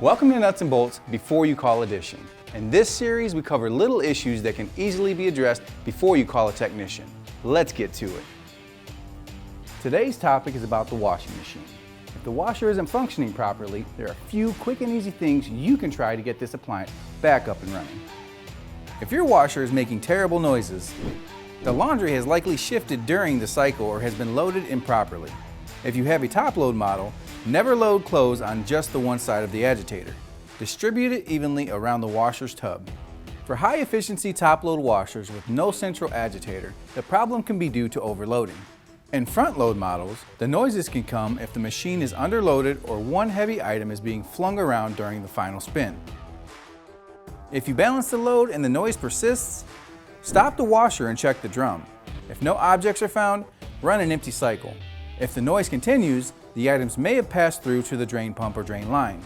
Welcome to Nuts and Bolts Before You Call Edition. In this series, we cover little issues that can easily be addressed before you call a technician. Let's get to it. Today's topic is about the washing machine. If the washer isn't functioning properly, there are a few quick and easy things you can try to get this appliance back up and running. If your washer is making terrible noises, the laundry has likely shifted during the cycle or has been loaded improperly. If you have a top load model, never load clothes on just the one side of the agitator. Distribute it evenly around the washer's tub. For high efficiency top load washers with no central agitator, the problem can be due to overloading. In front load models, the noises can come if the machine is underloaded or one heavy item is being flung around during the final spin. If you balance the load and the noise persists, stop the washer and check the drum. If no objects are found, run an empty cycle. If the noise continues, the items may have passed through to the drain pump or drain line.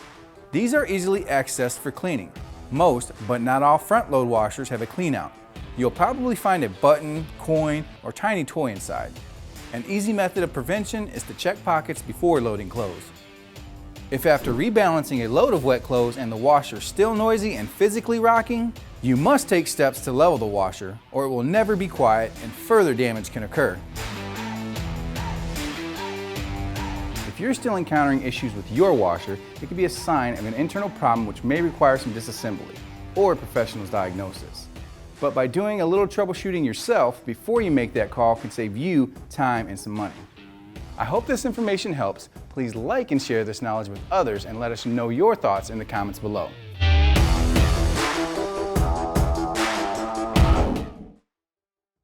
These are easily accessed for cleaning. Most, but not all front load washers have a clean out. You'll probably find a button, coin, or tiny toy inside. An easy method of prevention is to check pockets before loading clothes. If after rebalancing a load of wet clothes and the washer is still noisy and physically rocking, you must take steps to level the washer or it will never be quiet and further damage can occur. If you're still encountering issues with your washer, it could be a sign of an internal problem which may require some disassembly or a professional's diagnosis. But by doing a little troubleshooting yourself before you make that call can save you time and some money. I hope this information helps. Please like and share this knowledge with others and let us know your thoughts in the comments below.